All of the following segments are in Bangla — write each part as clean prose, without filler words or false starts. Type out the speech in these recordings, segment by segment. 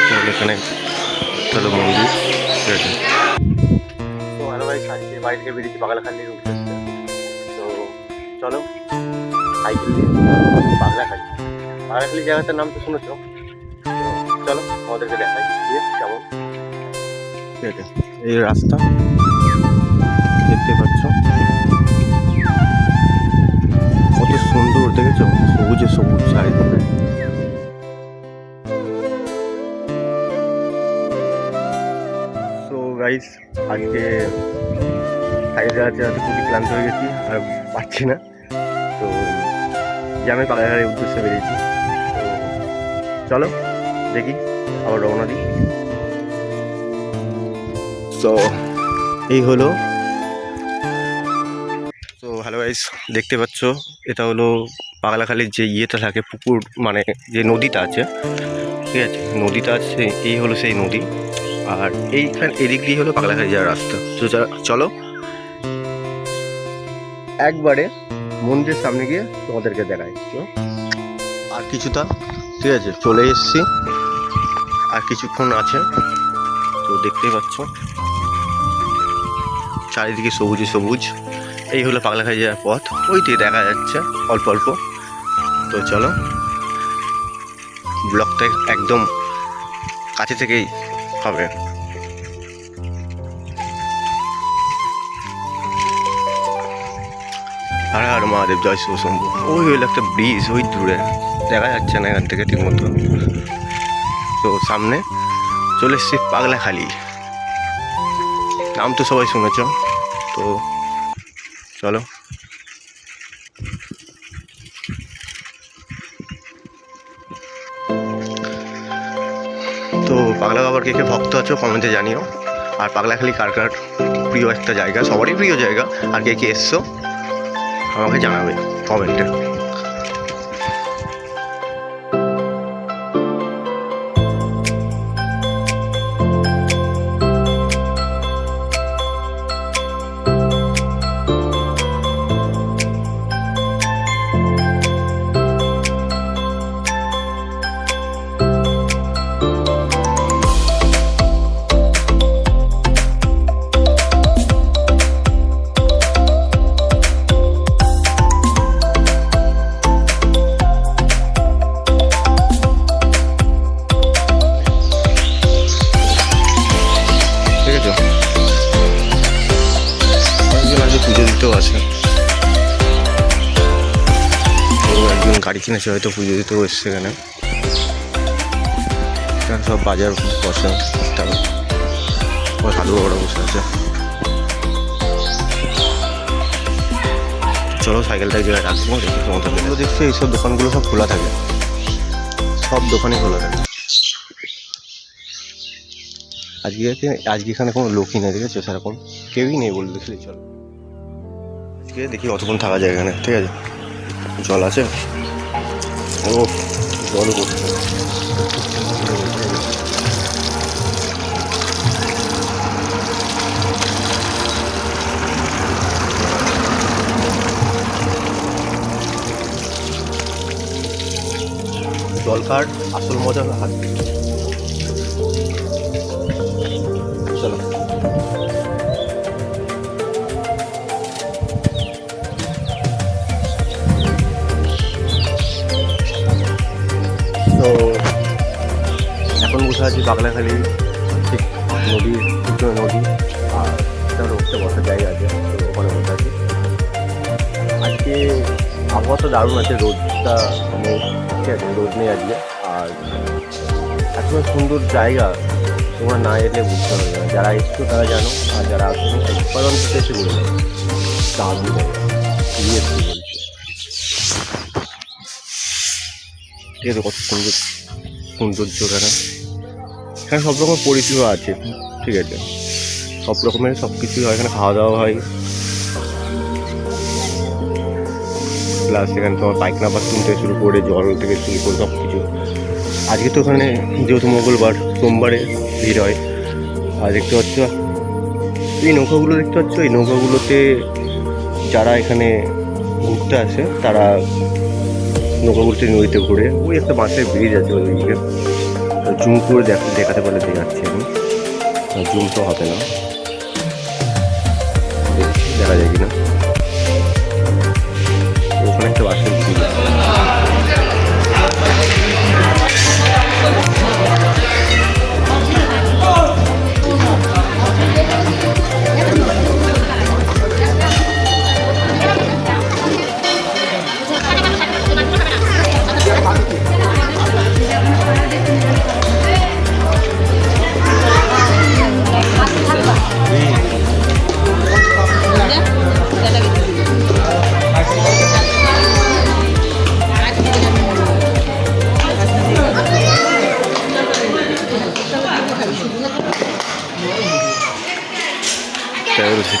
তাহলে এখানে চলো মন্দির, ঠিক আছে। তো হ্যালো ভাই, আজকে বাড়ি থেকে বেরিয়েছি পাগলাখালির উদ্দেশ্যে। তো চলো সাইকেল নিয়ে পাগলাখালি। পাগলাখালি জায়গাটার নাম তো শুনেছো। তো চলো আমাদেরকে দেখাই গিয়ে কেমন, ঠিক আছে। এই রাস্তা দেখতে পাচ্ছ, কত সুন্দর দেখেছো, সবুজে সবুজ চারিদিকে। সো গাইস, আজকে সাইকেল চালাতে চালাতে খুবই ক্লান্ত হয়ে গেছি, আর পাচ্ছি না। তো যে আমি পাগলাখালির উদ্দেশ্যে বেরিয়েছি। তো চলো দেখি, আবার রওনা দিই। তো এই হলো, তো হ্যালো গাইস, দেখতে পাচ্ছ এটা হলো পাগলাখালির যে ইয়েটা থাকে, পুকুর মানে যে নদীটা আছে, ঠিক আছে, নদীটা আছে, এই হলো সেই নদী। আর এইখানে এদিক দিয়ে হলো পাগলাখালি যাওয়ার রাস্তা। তো চলো একবারে মন্দিরের সামনে গিয়ে তোমাদেরকে দেখাই। আর কিছুটা, ঠিক আছে, চলে এসছি, আর কিছুক্ষণ আছে। তো দেখতেই পাচ্ছ চারিদিকে সবুজে সবুজ। এই হলো পাগলাখালি যাওয়ার পথ, ওইটি দেখা যাচ্ছে অল্প অল্প। তো চলো ব্লগটা একদম কাছে থেকেই হবে। আর আর মহাদেব, জয় শিব শম্ভু। ওই হইলো একটা ব্রিজ, ওই দূরে দেখা যাচ্ছে না এখান থেকে ঠিক মতো। তো সামনে চলে এসছি পাগলাখালি, নাম তো সবাই শুনেছ। তো চলো, তো পাগলা বাবার কে কে ভক্ত আছো কমেন্টে জানিও। আর পাগলাখালি কার কার প্রিয় একটা জায়গা, সবারই প্রিয় জায়গা, আর কে কে এসছো আমাকে জানাবে কমেন্টে। পুজো দিতেও আছে, তো একজন গাড়ি কিনেছে, হয়তো পুজো দিতেও এসছে এখানে। এখানে সব বাজার বসে, সাধু বাবারা বসে আছে। চলো সাইকেলটা জায়গায় রাখবো, দেখি তোমাদের দেখছি এইসব দোকানগুলো সব খোলা থাকে, সব দোকানই খোলা থাকে। আজকে এখানে কোনো লোকই নেই, ঠিক আছে, সেরকম কেউই নেই বলে দেখলি। চলো আজকে দেখি কতক্ষণ থাকা যায় এখানে, ঠিক আছে। জল আছে, ও জলও করছে। জল কার্ড আসল মজা হাত। চলো তো এখন বসে আছি পাগলাখালি, ঠিক নদীর নদী, আর একটা রোডটা বসার জায়গা আছে, তো ওখানে বসে আছি। আজকে আবহাওয়া তো দারুণ আছে, রোদটা নেই, ঠিক আছে, রোদ নেই আজকে। আর এত সুন্দর জায়গা, তোমরা না এলে বুঝতে পারবে না। যারা এসছো তারা জানো, আর যারা আসছো একবার অন্তত এসে বলে দেবে দারুণ জায়গা, সিরিয়াসলি বলছি। ঠিক আছে, কত সুন্দর সৌন্দর্য এখানে। এখানে সব রকম পরিষেবা আছে, ঠিক আছে, সব রকমের সব কিছুই হয় এখানে, খাওয়া দাওয়া হয়, প্লাস এখানে তোমার পায়খানা বাথরুম থেকে শুরু করে জল থেকে শুরু করে সব কিছু। আজকে তো ওখানে যেহেতু মঙ্গলবার, সোমবারে ভিড় হয়। আর দেখতে পাচ্ছ এই নৌকাগুলো, দেখতে পাচ্ছ এই নৌকাগুলোতে যারা এখানে ঘুরতে আসে তারা নৌকাগুলোতে নদীতে ঘুরে। ওই একটা বাঁশের ব্রিজ আছে ওইদিকে, জুম করে দেখাতে বলে দেখাচ্ছি আমি, জুম তো হবে না, দেখা যায় কিনা। ওখানে একটা বাসের ভিড়।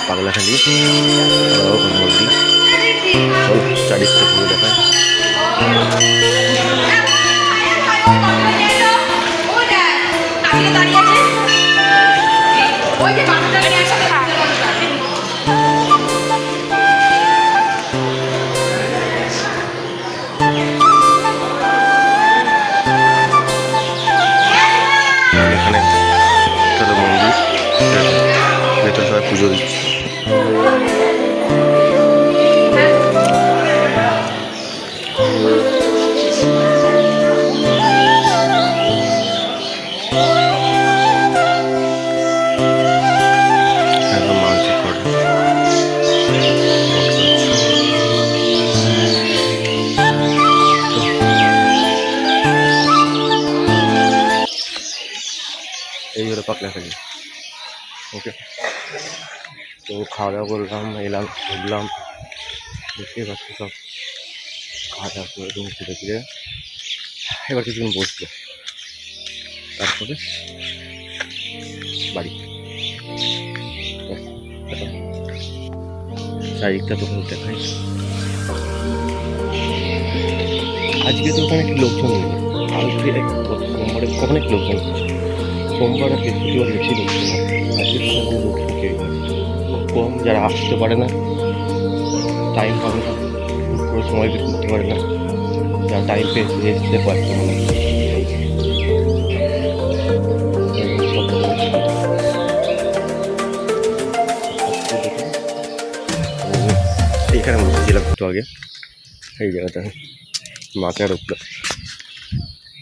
পাগলাখালি নদী, চারিদিকটা ঘুরে দেখায়। এখানে একটা মন্দির, ভেতরে সবাই পুজো দিচ্ছে। মানসিক করে এই হলো পাগলাখালি। ওকে, তো খাওয়া দাওয়া করলাম, এলাম, ঘুরলাম, দেখতে পাচ্ছি সব খাওয়া দাওয়া করে ঘুরে ফিরে এবার কিছুদিন বসবো, তারপরে বাড়ি। চারিদিকটা তো দেখাই। আজকে তো ওখানে একটু লোকজন নেই, কালকে সোমবারে অনেক লোকজন, সোমবার আর বৃহস্পতিবার বেশি লোকজন, আজকে লোকজন কেউ কম, যারা আসতে পারে না, টাইম পাবে না, পুরো সময় বের করতে পারে না, যারা টাইম পেয়ে আসতে পারে এইখানে বসেছিলাম একটু আগে, এই জায়গাটা মাথার উপরে,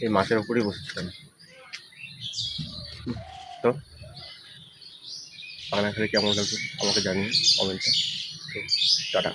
এই মাছের উপরেই বসেছিলাম। তো পাগলাখালি কেমন লাগবে আমাকে জানিয়ে কমেন্টে। তো টাটা।